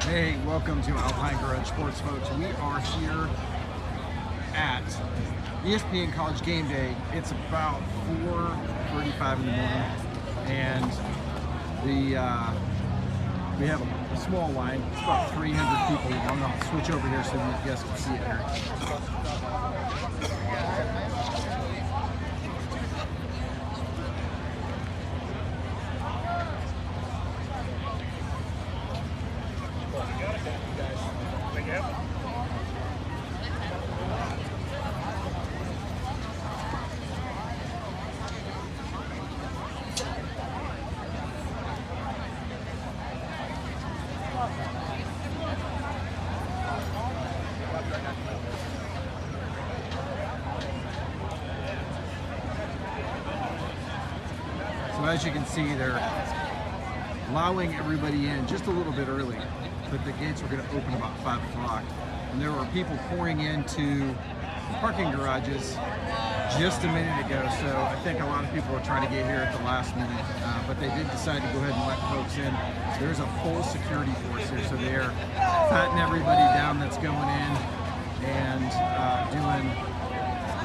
Hey, welcome to Alpine Garage Sports, folks. We are here at ESPN College Gameday. It's about 4:35 in the morning, and we have a small line. It's about 300 people. I'm going to switch over here so you guys can see it here. So as you can see, they're allowing everybody in just a little bit early, but the gates were going to open about 5 o'clock. And there were people pouring into parking garages just a minute ago, so I think a lot of people are trying to get here at the last minute, but they did decide to go ahead and let folks in. There's a full security force here, so they're patting everybody down that's going in and doing,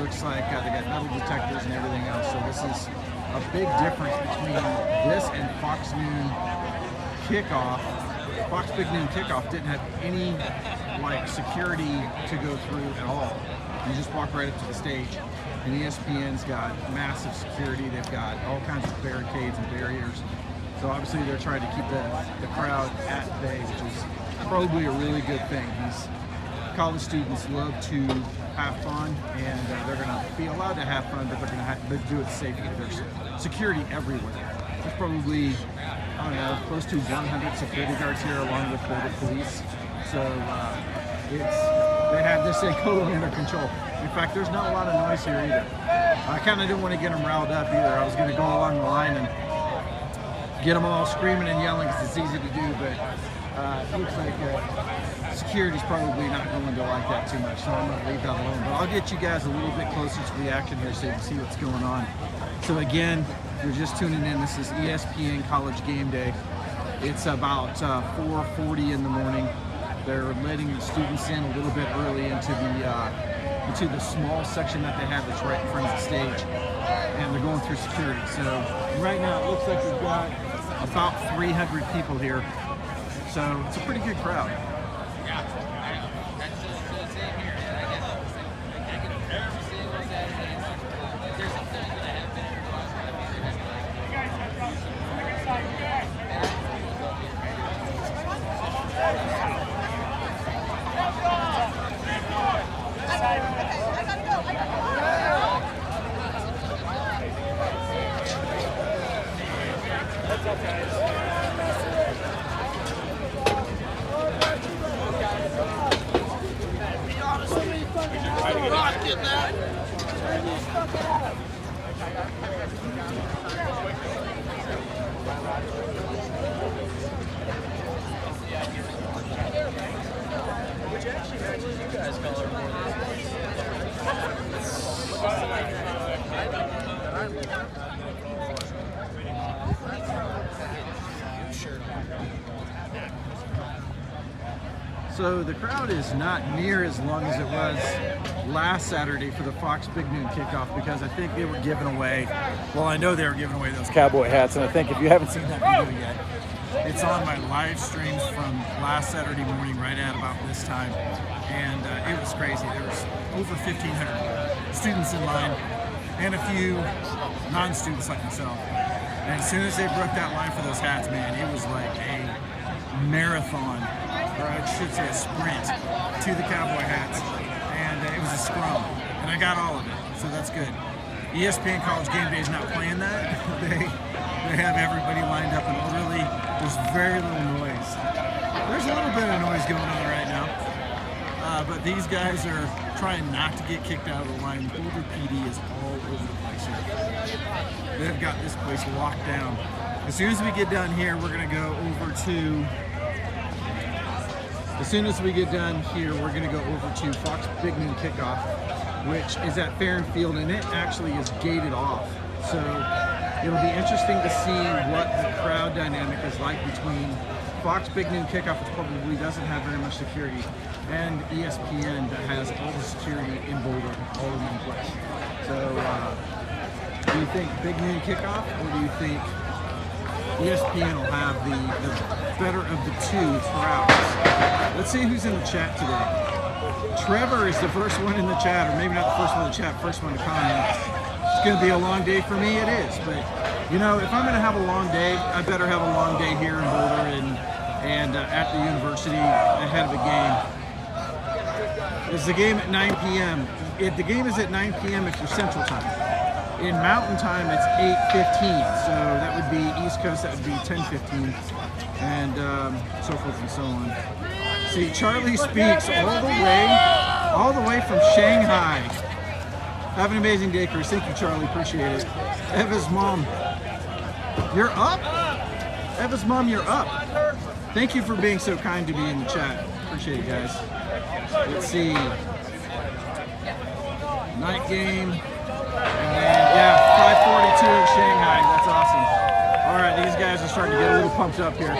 looks like they got metal detectors and everything else. So this is a big difference between this and Fox Noon Kickoff. Fox Big Noon Kickoff didn't have any security to go through at all. You just walk right up to the stage. And ESPN's got massive security. They've got all kinds of barricades and barriers. So obviously they're trying to keep the crowd at bay, which is probably a really good thing. These college students love to have fun, and they're going to be allowed to have fun, but they're going to have to do it safely. There's security everywhere. There's probably, I don't know, close to 100 security guards here along with border police. So they have this thing totally under control. In fact, there's not a lot of noise here either. I kind of didn't want to get them riled up either. I was going to go along the line and get them all screaming and yelling because it's easy to do, but it looks like security's probably not going to like that too much, so I'm going to leave that alone. But I'll get you guys a little bit closer to the action here so you can see what's going on. So again, if you're just tuning in, this is ESPN College Gameday. It's about 4:40 in the morning. They're letting the students in a little bit early into the small section that they have that's right in front of the stage, and they're going through security. So right now it looks like we've got about 300 people here, so it's a pretty good crowd. Which actually matches you guys' color more So the crowd is not near as long as it was last Saturday for the Fox Big Noon Kickoff, because I think they were giving away, well, I know they were giving away those cowboy hats, and I think if you haven't seen that video yet, it's on my live streams from last Saturday morning right at about this time, and it was crazy. There was over 1,500 students in line and a few non-students like myself. And as soon as they broke that line for those hats, man, it was like a marathon, or I should say a sprint, to the cowboy hats, and it was a scrum, and I got all of it, so that's good. ESPN College Gameday is not playing that. They have everybody lined up and orderly. There's very little noise. There's a little bit of noise going on right now, but these guys are trying not to get kicked out of the line. Boulder PD is all over the place here. They've got this place locked down. As soon as we get done here, we're going to go over to As soon as we get done here, we're going to go over to Fox Big Noon Kickoff, which is at Fair and Field, and it actually is gated off. So It'll be interesting to see what the crowd dynamic is like between Fox Big Noon Kickoff, which probably doesn't have very much security, and ESPN that has all the security in Boulder, all in one place. So, do you think Big Noon Kickoff, or do you think ESPN will have the better of the two throughout? Let's see who's in the chat today. Trevor is the first one in the chat, or maybe not the first one in the chat, first one to comment. It's going to be a long day for me, it is, but you know, if I'm going to have a long day, I better have a long day here in Boulder and at the university ahead of a game. It's the game at 9 p.m. The game is at 9 p.m. if you're Central Time. In Mountain Time, it's 8:15, so that would be East Coast, that would be 10:15, and so forth and so on. See, Charlie speaks all the way from Shanghai. Have an amazing day, Chris. Thank you, Charlie. Appreciate it. Eva's mom, you're up? Eva's mom, you're up. Thank you for being so kind to me in the chat. Appreciate it, guys. Let's see. Night game. And then, yeah, 5:42 in Shanghai. That's awesome. All right, these guys are starting to get a little pumped up here.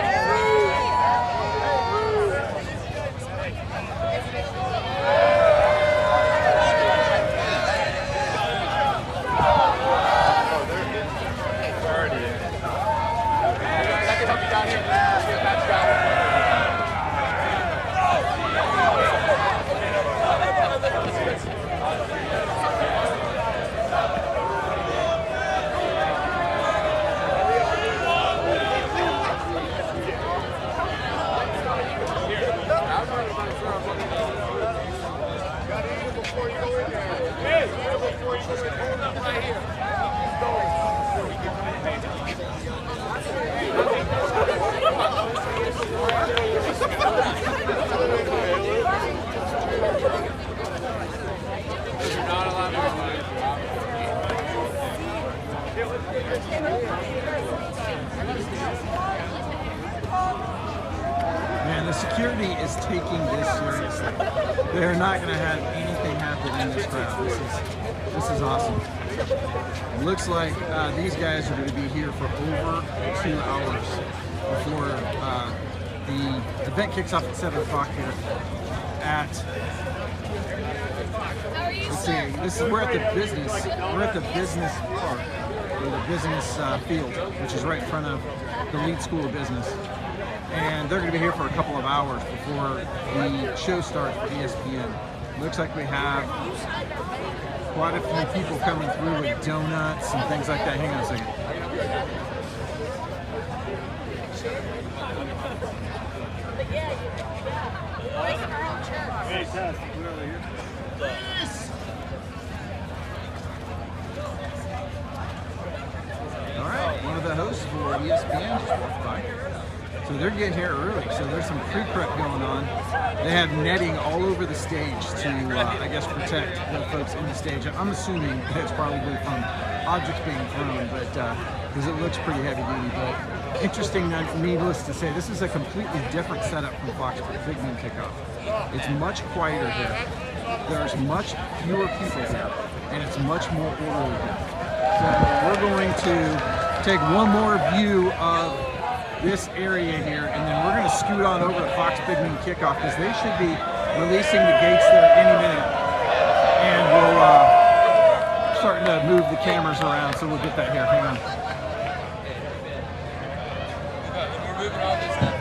Man, the security is taking this seriously. They're not going to have anything happen in this crowd. This is awesome. It looks like these guys are going to be here for over 2 hours before the event kicks off at 7 o'clock here at. Let's see. We're at the business. We're at the business park, or the business field, which is right in front of the Lead School of Business. And they're going to be here for a couple of hours before the show starts for ESPN. Looks like we have quite a few people coming through with donuts and things like that. Hang on a second. All right, one of the hosts for ESPN just walked by. So they're getting here early, so there's some pre-prep going on. They have netting all over the stage to, I guess, protect the folks in the stage. I'm assuming that it's probably from objects being thrown, but because it looks pretty heavy duty. But interesting, needless to say, this is a completely different setup from Fox Big Noon Kickoff. It's much quieter here. There's much fewer people here, and it's much more orderly here. So we're going to take one more view of this area here, and then we're going to scoot on over to Fox Big Noon Kickoff because they should be releasing the gates there any minute, and we'll starting to move the cameras around, so we'll get that here. Hang on. We're moving all this stuff.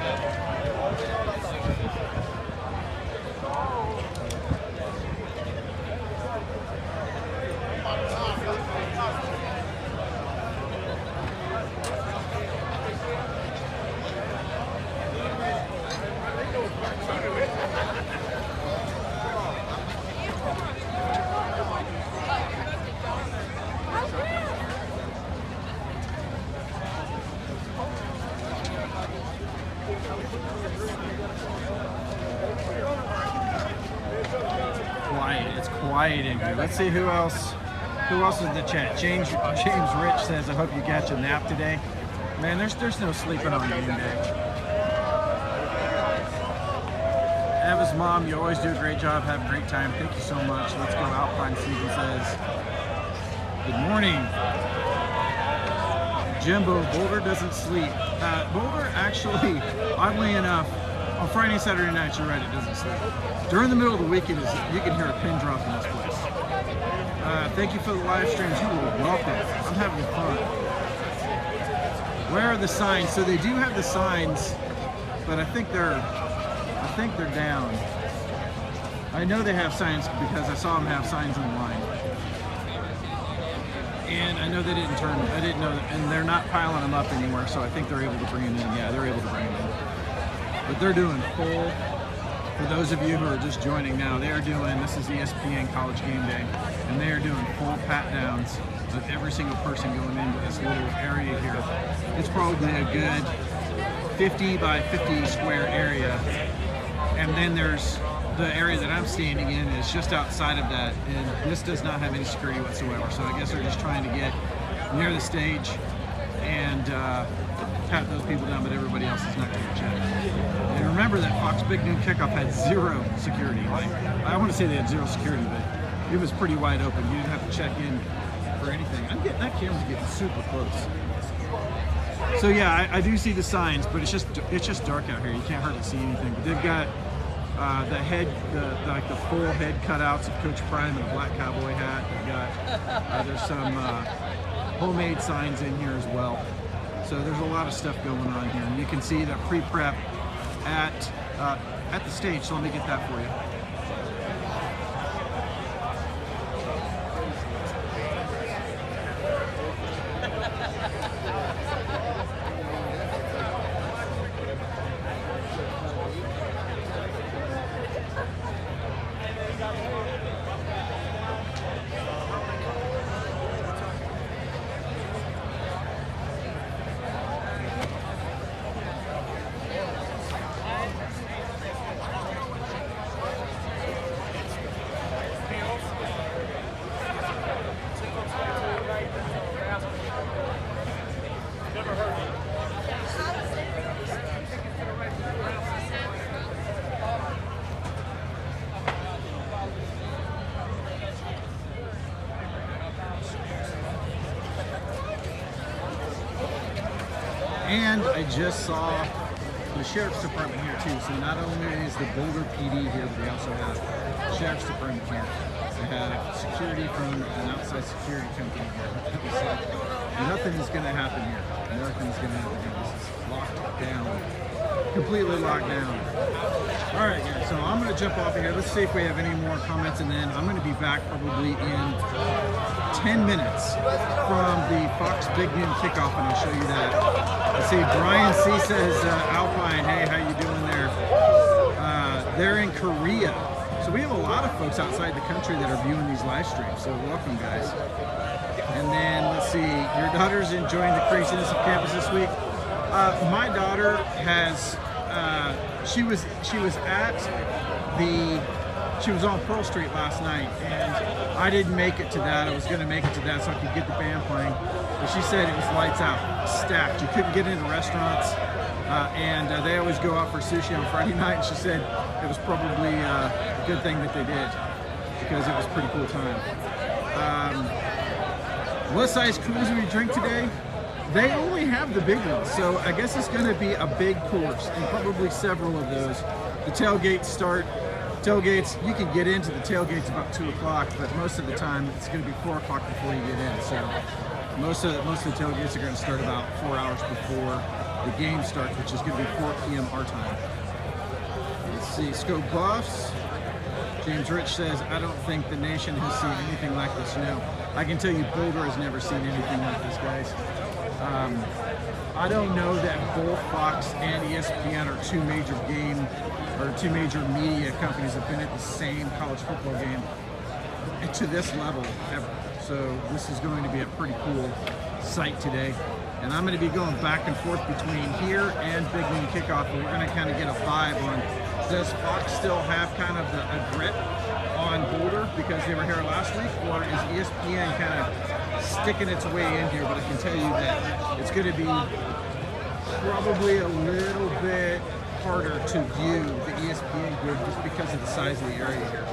Quiet in here. Let's see who else is in the chat. James Rich says, I hope you catch a nap today. Man, there's no sleeping on game day. Eva's mom, you always do a great job. Have a great time. Thank you so much. Let's go. Alpine Season says, good morning. Jimbo, Boulder doesn't sleep. Boulder actually, oddly enough, on Friday and Saturday nights, you're right, it doesn't sleep. During the middle of the weekend, you can hear a pin drop in this place. Thank you for the live streams. You were welcome. I'm having fun. Where are the signs? So they do have the signs, but I think they're down. I know they have signs because I saw them have signs on the line. And I know they didn't turn them. I didn't know, and they're not piling them up anymore, so I think they're able to bring them in. Yeah, they're able to bring them in. But they're doing full, for those of you who are just joining now, they are doing, this is ESPN College Gameday, and they are doing full pat downs of every single person going into this little area here. It's probably a good 50 by 50 square area. And then there's the area that I'm standing in is just outside of that, and this does not have any security whatsoever. So I guess they're just trying to get near the stage and pat those people down, but everybody else is not going to check. And remember that Fox Big Noon Kickoff had zero security. Like, I want to say they had zero security, but it was pretty wide open. You didn't have to check in for anything. That camera's getting super close. So yeah, I do see the signs, but it's just dark out here. You can't hardly see anything. But they've got the full head cutouts of Coach Prime in a black cowboy hat. They've got there's some homemade signs in here as well. So there's a lot of stuff going on here, and you can see the pre-prep at the stage. So let me get that for you. And I just saw the Sheriff's Department here too. So not only is the Boulder PD here, but they also have the Sheriff's Department here. They have security from an outside security company here. Nothing is going to happen here. Nothing is going to happen here. This is locked down. Completely locked down. All right, guys, so I'm going to jump off of here. Let's see if we have any more comments, and then I'm going to be back probably in 10 minutes from the Fox Big Noon Kickoff, and I'll show you that. Let's see, Brian C. says, Alpine, hey, how you doing there? They're in Korea. So we have a lot of folks outside the country that are viewing these live streams, so welcome, guys. And then, let's see, your daughter's enjoying the craziness of campus this week. My daughter has, she was on Pearl Street last night, and I didn't make it to that. I was going to make it to that so I could get the band playing, but she said it was lights out, stacked. You couldn't get into restaurants, and they always go out for sushi on Friday night, and she said it was probably a good thing that they did, because it was a pretty cool time. What size coolers do we drink today? They only have the big ones, so I guess it's going to be a big course, and probably several of those. The tailgates, you can get into the tailgates about 2 o'clock, but most of the time it's going to be 4 o'clock before you get in. So most of the tailgates are going to start about 4 hours before the game starts, which is going to be 4 p.m. our time. Let's see, Scope Buffs. James Rich says, I don't think the nation has seen anything like this. No, I can tell you Boulder has never seen anything like this, guys. I don't know that both Fox and ESPN are two major media companies that have been at the same college football game to this level ever. So this is going to be a pretty cool sight today. And I'm going to be going back and forth between here and Big Noon Kickoff, and we're going to kind of get a vibe on, does Fox still have kind of a grip on Boulder because they were here last week, or is ESPN kind of sticking its way in here? But I can tell you that it's going to be probably a little bit harder to view the ESPN group just because of the size of the area here.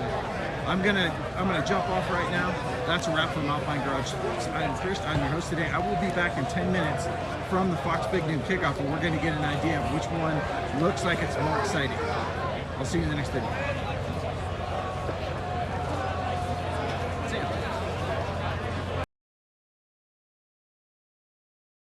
But I'm gonna jump off right now. That's a wrap from Alpine Garage Sports. I am Chris. I'm your host today. I will be back in 10 minutes from the Fox Big Noon kickoff, and we're going to get an idea of which one looks like it's more exciting. I'll see you in the next video.